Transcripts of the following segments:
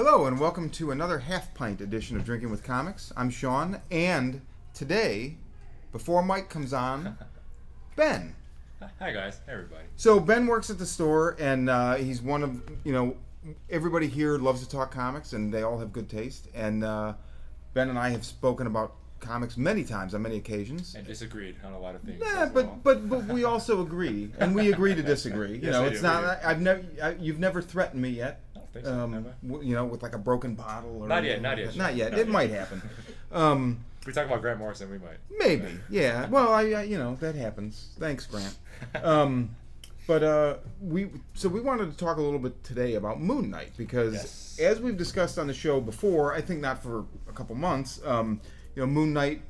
Hello and welcome to another Half-Pint edition of Drinking with Comics. I'm Shawn, and today, before Mike comes on, Ben. Hi guys, hey everybody. So Ben works at the store, and he's one of, everybody here loves to talk comics, and they all have good taste. And Ben and I have spoken about comics many times on many occasions. And disagreed on a lot of things. Yeah, but we also agree, and we agree to disagree. It's not. You've never threatened me yet. I don't think so, never. With like a broken bottle or Not yet. It might happen. If we talk about Grant Morrison, we might. Maybe, yeah. Well, that happens. Thanks, Grant. We wanted to talk a little bit today about Moon Knight because, as we've discussed on the show before, I think not for a couple months. Moon Knight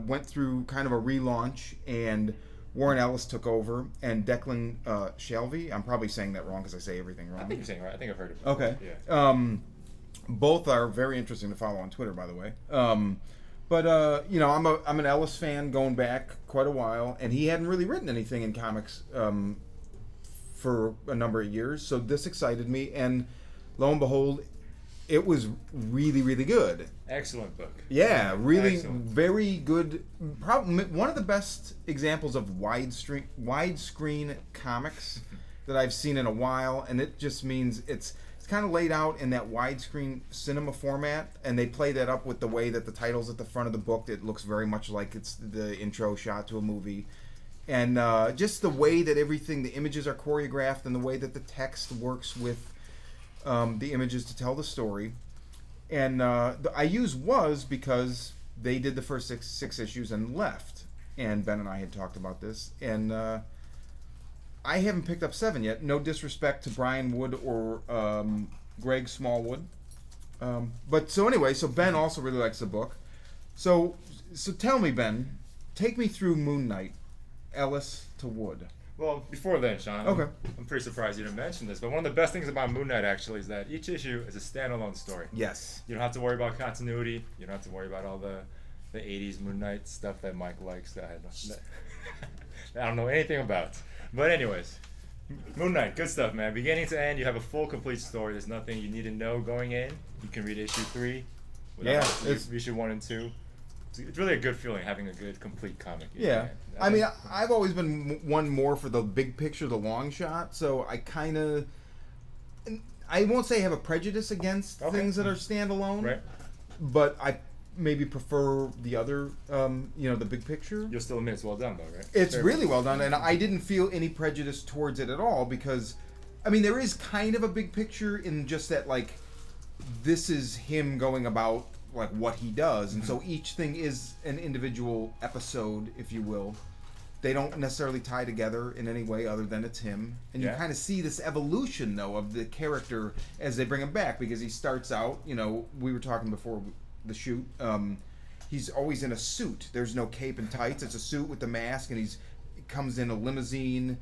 went through kind of a relaunch, and Warren Ellis took over, and Declan Shalvey. I'm probably saying that wrong because I say everything wrong. I think you're saying it right. I think I've heard it before. Okay. Yeah. Both are very interesting to follow on Twitter, by the way. I'm an Ellis fan going back quite a while, and he hadn't really written anything in comics for a number of years, so this excited me, and lo and behold, it was really, really good. Excellent book. Yeah, really Excellent. Very good. Probably one of the best examples of widescreen comics that I've seen in a while, and it just means it's kind of laid out in that widescreen cinema format, and they play that up with the way that the title's at the front of the book. It looks very much like it's the intro shot to a movie. And just the way that the images are choreographed, and the way that the text works with the images to tell the story. And I use was because they did the first six issues and left. And Ben and I had talked about this. And I haven't picked up 7 yet. No disrespect to Brian Wood or Greg Smallwood. So Ben also really likes the book. So tell me, Ben, take me through Moon Knight, Ellis to Wood. Well, before then, Shawn, Okay. I'm pretty surprised you didn't mention this, but one of the best things about Moon Knight actually is that each issue is a standalone story. Yes. You don't have to worry about continuity. You don't have to worry about all the 80s Moon Knight stuff that Mike likes that I don't know anything about. But anyways, Moon Knight, good stuff, man. Beginning to end, you have a full, complete story. There's nothing you need to know going in. You can read issue 3. Issue 1 and 2. It's really a good feeling having a good, complete comic. Yeah. I've always been one more for the big picture, the long shot, so I won't say I have a prejudice against things that are standalone, right? But I maybe prefer the other, the big picture. You'll still admit it's well done, though, right? It's really well done, and I didn't feel any prejudice towards it at all because, there is kind of a big picture in just that, like, this is him going about like what he does, and so each thing is an individual episode, if you will. They don't necessarily tie together in any way other than it's him, and you kind of see this evolution though of the character as they bring him back, because he starts out, we were talking before the shoot, he's always in a suit. There's no cape and tights, it's a suit with the mask, and he comes in a limousine.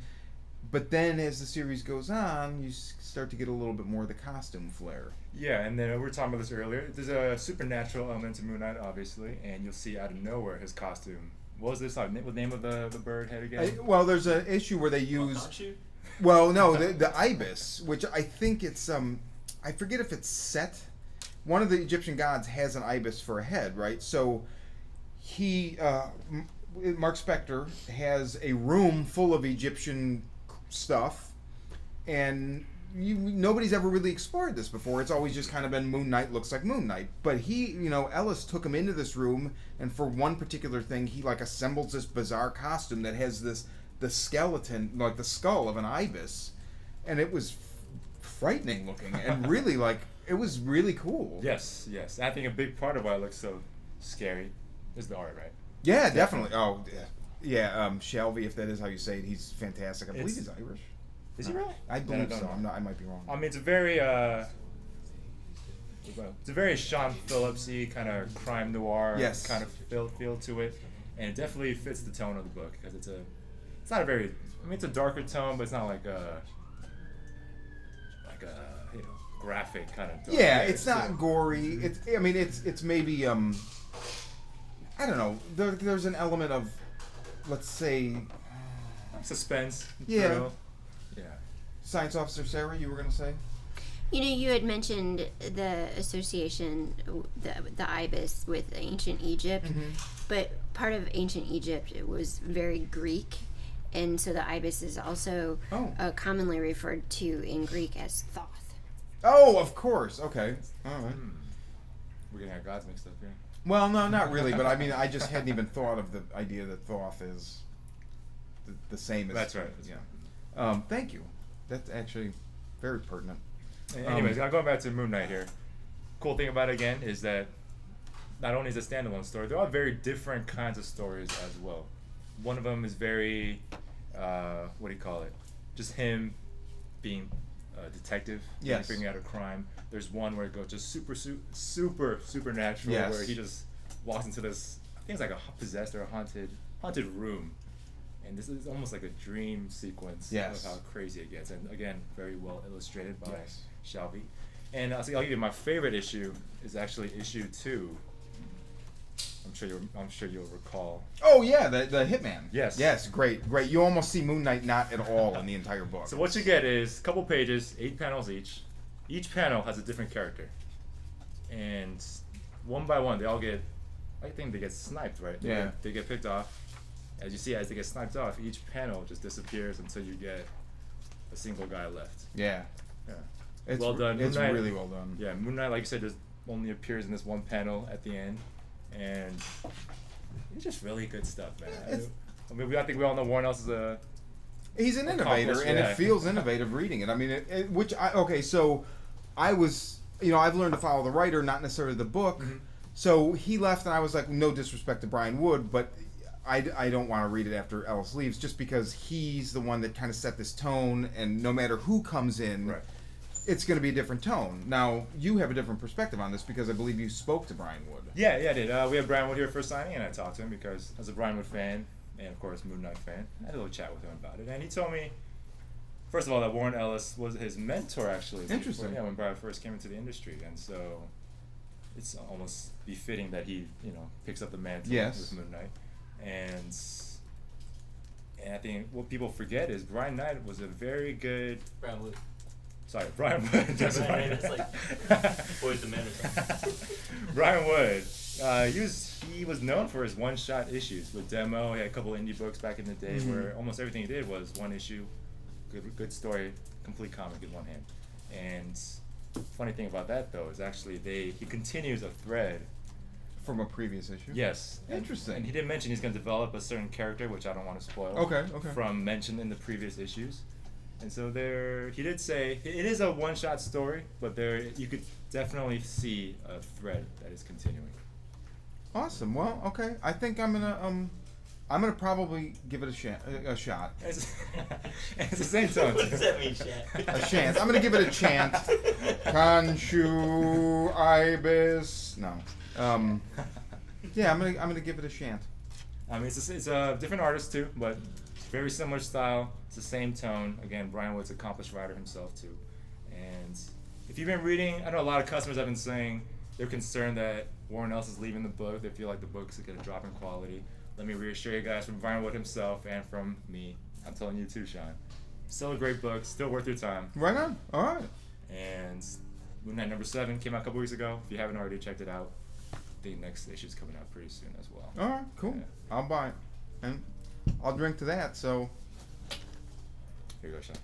But then as the series goes on, you start to get a little bit more of the costume flair. Yeah, and then we were talking about this earlier. There's a supernatural element to Moon Knight, obviously, and you'll see out of nowhere his costume. What was this? What the name of the bird head again? There's an issue where they use... Well, no, the ibis, which I think it's... I forget if it's Set. One of the Egyptian gods has an ibis for a head, right? So he... Mark Spector has a room full of Egyptian stuff, and nobody's ever really explored this before. It's always just kind of been Moon Knight looks like Moon Knight. But Ellis took him into this room, and for one particular thing, he like assembles this bizarre costume that has the skeleton, like the skull of an ibis, and it was frightening looking, and really it was really cool. Yes. I think a big part of why it looks so scary is the art, right? Yeah, definitely. Oh, yeah. Yeah, Shalvey, if that is how you say it, he's fantastic. I believe he's Irish. Is he really? I believe so. I might be wrong. It's a very Sean Phillips-y kind of crime noir kind of feel to it, and it definitely fits the tone of the book because it's not a very. It's a darker tone, but it's not like a graphic kind of. Yeah, it's not gory. It's maybe I don't know. There's an element of, let's say, suspense. Yeah. Thrill. Yeah. Science Officer Sarah, you were going to say? You know, you had mentioned the association, the ibis with ancient Egypt, but part of ancient Egypt it was very Greek, and so the ibis is also commonly referred to in Greek as Thoth. Oh, of course. Okay. All right. We're getting our gods mixed up here. Well, no, not really. But I mean, I just hadn't even thought of the idea that Thoth is the same as. That's right. Yeah. Thank you. That's actually very pertinent. Anyways, going back to Moon Knight here. Cool thing about it again is that not only is it a standalone story, there are very different kinds of stories as well. One of them is very, what do you call it? Just him being a detective, figuring out a crime. There's one where it goes just supernatural, where he just walks into this, I think it's like a possessed or a haunted room. And this is almost like a dream sequence of how crazy it gets. And again, very well illustrated by Shalvey. And I'll give you my favorite issue is actually issue 2. I'm sure you'll recall. Oh yeah, the Hitman. Yes, great. You almost see Moon Knight not at all in the entire book. So what you get is a couple pages, 8 panels each. Each panel has a different character, and one by one they all get. I think they get sniped, right? They get picked off. As you see, as they get sniped off, each panel just disappears until you get a single guy left. Yeah. It's well done. It's Moon Knight, really well done. Yeah, Moon Knight, like you said, just only appears in this one panel at the end, and it's just really good stuff, man. I think we all know Warren Ellis is a. He's an innovator, and it feels innovative reading it. I mean, so I was, I've learned to follow the writer, not necessarily the book. Mm-hmm. So he left, and I was like, no disrespect to Brian Wood, but I don't want to read it after Ellis leaves, just because he's the one that kind of set this tone, and no matter who comes in, it's going to be a different tone. Now, you have a different perspective on this, because I believe you spoke to Brian Wood. Yeah, I did. We had Brian Wood here for signing, and I talked to him because as a Brian Wood fan, and of course Moon Knight fan, I had a little chat with him about it, and he told me, first of all, that Warren Ellis was his mentor, actually. Interesting. When Brian first came into the industry, and so it's almost befitting that he, picks up the mantle with Moon Knight. And I think what people forget is Brian Knight was a very good. Brian Wood. Sorry, Brian Wood. It's like Boys the Man or something. Brian Wood. He was known for his one-shot issues with Demo. He had a couple indie books back in the day where almost everything he did was one issue, good story, complete comic in one hand. And funny thing about that though is actually he continues a thread. From a previous issue? Yes. Interesting. And he did mention he's going to develop a certain character, which I don't want to spoil. Okay. From mentioned in the previous issues. And so he did say, it is a one-shot story, but you could definitely see a thread that is continuing. Awesome. Well, okay. I think I'm gonna probably give it a shot. It's the same tone. What does that mean, Shat? A chance. I'm gonna give it a chant. Khonshu Ibis. No. Yeah, I'm gonna give it a chant. I mean, it's a different artist too, but very similar style. It's the same tone. Again, Brian Wood's an accomplished writer himself too. And if you've been reading, I know a lot of customers have been saying they're concerned that Warren Ellis is leaving the book. They feel like the book's going to drop in quality. Let me reassure you guys from Brian Wood himself and from me. I'm telling you too, Shawn. Still a great book. Still worth your time. Right on. All right. And Moon Knight number 7 came out a couple weeks ago. If you haven't already checked it out, the next issue is coming out pretty soon as well. All right. Cool. Yeah. I'll buy it. And I'll drink to that, so. Here you go, Shawn.